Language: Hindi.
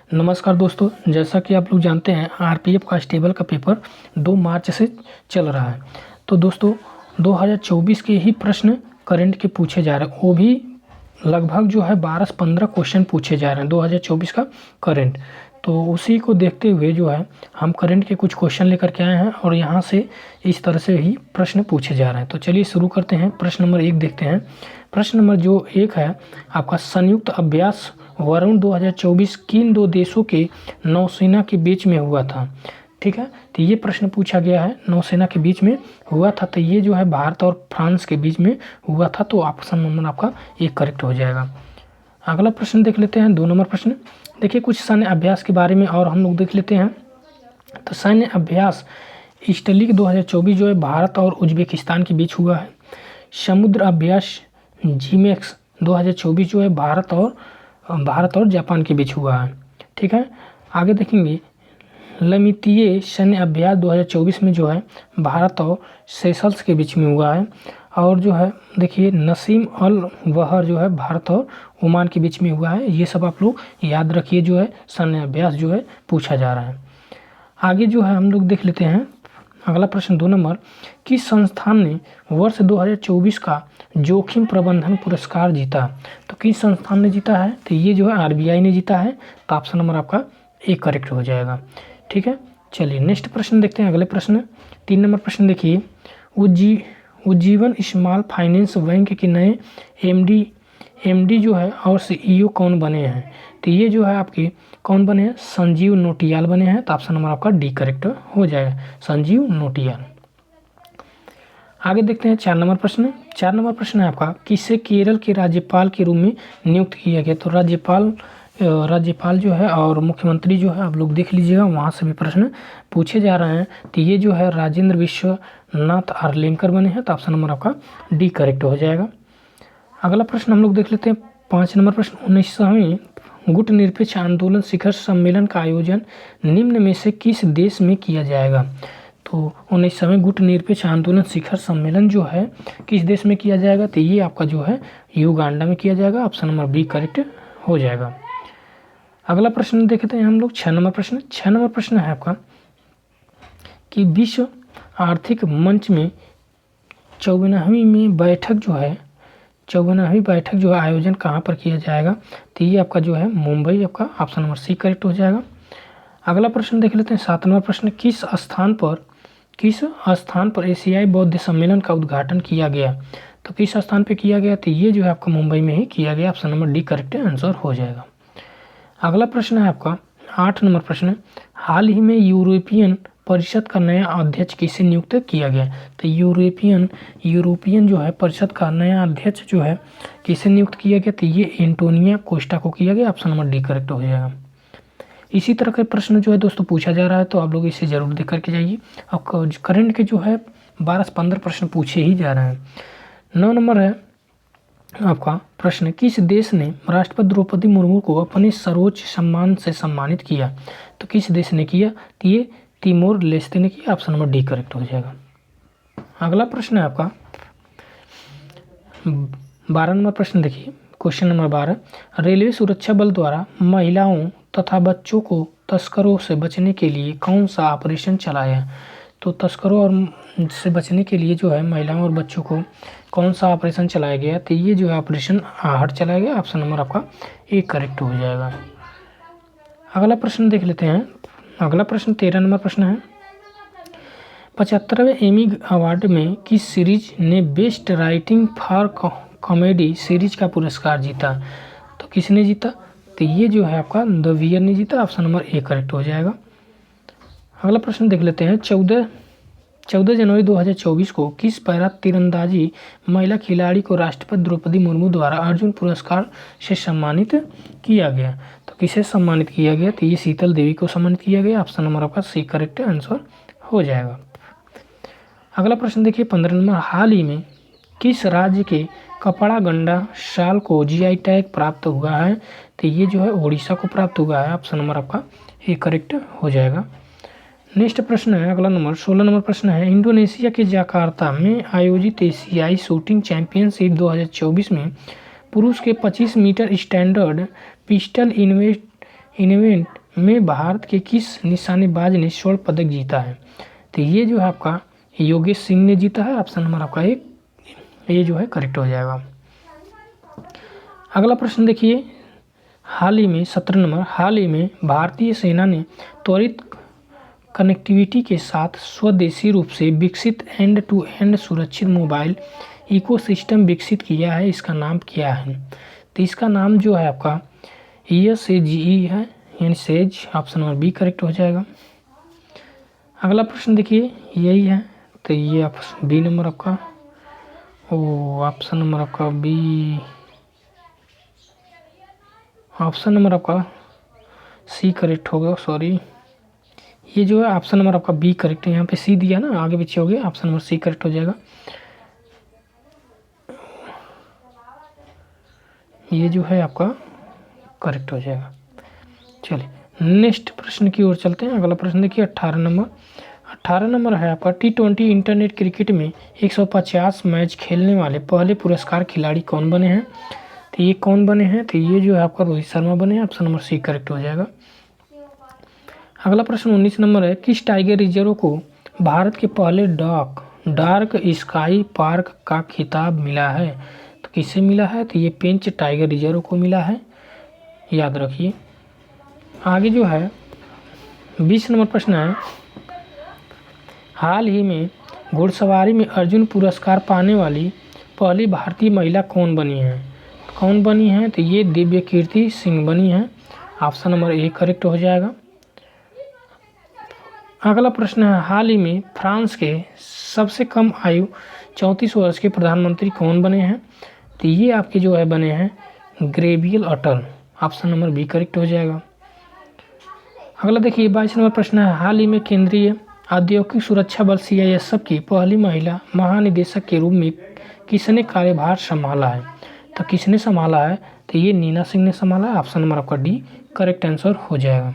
नमस्कार दोस्तों, जैसा कि आप लोग जानते हैं आरपीएफ कांस्टेबल का पेपर 2 मार्च से चल रहा है। तो दोस्तों 2024 के ही प्रश्न करंट के पूछे जा रहे हैं, वो भी लगभग जो है 12 से 15 क्वेश्चन पूछे जा रहे हैं 2024 का करंट। तो उसी को देखते हुए जो है हम करंट के कुछ क्वेश्चन लेकर के आए हैं और यहाँ से इस तरह से ही प्रश्न पूछे जा रहे हैं। तो चलिए शुरू करते हैं। प्रश्न नंबर 1 देखते हैं। प्रश्न नंबर जो 1 है आपका, संयुक्त अभ्यास वरुण 2024 किन दो देशों के नौसेना के बीच में हुआ था? ठीक है, तो ये प्रश्न पूछा गया है, नौसेना के बीच में हुआ था। तो ये जो है भारत और फ्रांस के बीच में हुआ था। तो ऑप्शन नंबर आपका ये करेक्ट हो जाएगा। अगला प्रश्न देख लेते हैं, 2 नंबर प्रश्न। देखिए कुछ सैन्य अभ्यास के बारे में और हम लोग देख लेते हैं। तो सैन्य अभ्यास ईस्टर्ली 2024 जो है भारत और उज्बेकिस्तान के बीच हुआ है। समुद्र अभ्यास जीमेक्स 2024 जो है भारत और जापान के बीच हुआ है। ठीक है, आगे देखेंगे लमितीय सैन्य अभ्यास 2024 में जो है भारत और सेशल्स के बीच में हुआ है। और जो है देखिए नसीम अल वहर जो है भारत और ओमान के बीच में हुआ है। ये सब आप लोग याद रखिए, जो है सैन्य अभ्यास जो है पूछा जा रहा है। आगे जो है हम लोग देख लेते हैं अगला प्रश्न 2 नंबर, किस संस्थान ने वर्ष 2024 का जोखिम प्रबंधन पुरस्कार जीता? तो किस संस्थान ने जीता है? तो ये जो है आरबीआई ने जीता है। तो ऑप्शन नंबर आपका ए करेक्ट हो जाएगा। ठीक है, चलिए नेक्स्ट प्रश्न देखते हैं। अगले प्रश्न 3 नंबर प्रश्न देखिए, उज्जीवन स्मॉल फाइनेंस बैंक के नए एमडी जो है और सीईओ कौन बने हैं? तो ये जो है आपके कौन बने हैं? संजीव नोटियाल बने हैं। तो ऑप्शन नंबर आपका डी करेक्ट हो जाएगा, संजीव नोटियाल। आगे देखते हैं 4 नंबर प्रश्न। 4 नंबर प्रश्न है आपका, किसे केरल के राज्यपाल के रूप में नियुक्त किया गया? तो राज्यपाल जो है और मुख्यमंत्री जो है आप लोग देख लीजिएगा, वहाँ से भी प्रश्न पूछे जा रहे हैं। तो ये जो है राजेंद्र विश्वनाथ आर्लेकर बने हैं। तो ऑप्शन नंबर आपका डी करेक्ट हो जाएगा। अगला प्रश्न हम लोग देख लेते हैं 5 नंबर प्रश्न। 19वें गुटनिरपेक्ष आंदोलन शिखर सम्मेलन का आयोजन निम्न में से किस देश में किया जाएगा? तो 19वें गुटनिरपेक्ष आंदोलन शिखर सम्मेलन जो है किस देश में किया जाएगा? तो ये आपका जो है युगांडा में किया जाएगा। ऑप्शन नंबर बी करेक्ट हो जाएगा। अगला प्रश्न देखते हैं हम लोग 6 नंबर प्रश्न। 6 नंबर प्रश्न है आपका कि विश्व आर्थिक मंच में 54वीं बैठक जो है आयोजन कहाँ पर किया जाएगा? तो ये आपका जो है मुंबई, आपका ऑप्शन नंबर सी करेक्ट हो जाएगा। अगला प्रश्न देख लेते हैं 7 नंबर प्रश्न, किस स्थान पर एशियाई बौद्ध सम्मेलन का उद्घाटन किया गया? तो किस स्थान पर किया गया? तो ये जो है आपका मुंबई में ही किया गया। Option number D correct answer हो जाएगा। अगला प्रश्न है आपका 8 नंबर प्रश्न, हाल ही में यूरोपियन परिषद का नया अध्यक्ष किसे नियुक्त किया गया? तो यूरोपियन जो है परिषद का नया अध्यक्ष जो है किसे नियुक्त किया गया? तो ये एंटोनियो कोस्टा को किया गया। ऑप्शन नंबर डी करेक्ट हो जाएगा। इसी तरह के प्रश्न जो है दोस्तों पूछा जा रहा है, तो आप लोग इसे जरूर देख करके जाइए। और करंट के जो है 12 से 15 प्रश्न पूछे ही जा रहे हैं। 9 नंबर है आपका प्रश्न, किस देश ने राष्ट्रपति द्रौपदी मुर्मू को अपने सर्वोच्च सम्मान से सम्मानित किया? तो किस देश ने किया? तो ये तिमोर लेस्ते ने किया। ऑप्शन नंबर डी करेक्ट हो जाएगा। अगला प्रश्न है आपका 12 नंबर प्रश्न देखिए, क्वेश्चन नंबर 12, रेलवे सुरक्षा बल द्वारा महिलाओं तथा बच्चों को तस्करों से बचने के लिए कौन सा ऑपरेशन चलाया? तो तस्करों और से बचने के लिए जो है महिलाओं और बच्चों को कौन सा ऑपरेशन चलाया गया? तो ये जो है ऑपरेशन आहट चलाया गया। ऑप्शन नंबर आपका ए करेक्ट हो जाएगा। अगला प्रश्न देख लेते हैं। अगला प्रश्न 13 नंबर प्रश्न है, 75वें एमी अवार्ड में किस सीरीज ने best writing for comedy series का पुरस्कार जीता? तो किसने जीता? तो ये जो है आपका द वियर ने जीता। ऑप्शन नंबर ए करेक्ट हो जाएगा। अगला प्रश्न देख लेते हैं 14 जनवरी 2024 को किस पैरा तीरंदाजी महिला खिलाड़ी को राष्ट्रपति द्रौपदी मुर्मू द्वारा अर्जुन पुरस्कार से सम्मानित किया गया? तो किसे सम्मानित किया गया? तो ये शीतल देवी को सम्मानित किया गया। ऑप्शन नंबर आपका सी करेक्ट आंसर हो जाएगा। अगला प्रश्न देखिए 15 नंबर, हाल ही में किस राज्य के कपड़ा गंडा शाल को जीआई टैग प्राप्त हुआ है? तो ये जो है उड़ीसा को प्राप्त हुआ है। ऑप्शन नंबर आपका ए करेक्ट हो जाएगा। नेक्स्ट प्रश्न है अगला नंबर 16 नंबर प्रश्न है, इंडोनेशिया के जकार्ता में आयोजित एशियाई शूटिंग चैंपियनशिप 2024 में पुरुष के 25 मीटर स्टैंडर्ड पिस्टल इवेंट में भारत के किस निशानेबाज ने स्वर्ण पदक जीता है? तो ये जो है आपका योगेश सिंह ने जीता है। ऑप्शन नंबर आपका एक ये जो है करेक्ट हो जाएगा। अगला प्रश्न देखिए, हाल ही में 17 नंबर, हाल ही में भारतीय सेना ने त्वरित कनेक्टिविटी के साथ स्वदेशी रूप से विकसित एंड टू एंड सुरक्षित मोबाइल इकोसिस्टम विकसित किया है, इसका नाम क्या है? तो इसका नाम जो है आपका SAGE है, यानी sage. Option number B correct हो जाएगा। अगला प्रश्न देखिए यही है, तो ये आप बी नंबर आपका ऑप्शन नंबर आपका बी, ऑप्शन नंबर आपका सी करेक्ट होगा, सॉरी ये जो है ऑप्शन नंबर आपका बी करेक्ट है, यहाँ पे सी दिया ना, आगे पीछे हो गया, ऑप्शन नंबर सी करेक्ट हो जाएगा। ये जो है आपका करेक्ट हो जाएगा। चलिए नेक्स्ट प्रश्न की ओर चलते हैं। अगला प्रश्न देखिए 18 नंबर, 18 नंबर है आपका T20 इंटरनेट क्रिकेट में 150 मैच खेलने वाले पहले पुरस्कार खिलाड़ी कौन बने हैं? तो ये कौन बने हैं? तो ये जो है आपका रोहित शर्मा बने हैं। ऑप्शन नंबर सी करेक्ट हो जाएगा। अगला प्रश्न 19 नंबर है, किस टाइगर रिजर्व को भारत के पहले डार्क स्काई पार्क का खिताब मिला है? तो किससे मिला है? तो ये पेंच टाइगर रिजर्व को मिला है, याद रखिए। आगे जो है 20 नंबर प्रश्न है, हाल ही में घुड़सवारी में अर्जुन पुरस्कार पाने वाली पहली भारतीय महिला कौन बनी है? कौन बनी है? तो ये दिव्य कीर्ति सिंह बनी है। ऑप्शन नंबर ए करेक्ट हो जाएगा। अगला प्रश्न है, हाल ही में फ्रांस के सबसे कम आयु 34 वर्ष के प्रधानमंत्री कौन बने हैं? तो ये आपके जो है बने हैं गैब्रियल अटल। ऑप्शन नंबर बी करेक्ट हो जाएगा। अगला देखिए 22 नंबर प्रश्न है, हाल ही में केंद्रीय औद्योगिक सुरक्षा बल CISF की पहली महिला महानिदेशक के रूप में किसने कार्यभार संभाला है? तो किसने संभाला है? तो ये नीना सिंह ने संभाला है। ऑप्शन नंबर आपका डी करेक्ट आंसर हो जाएगा।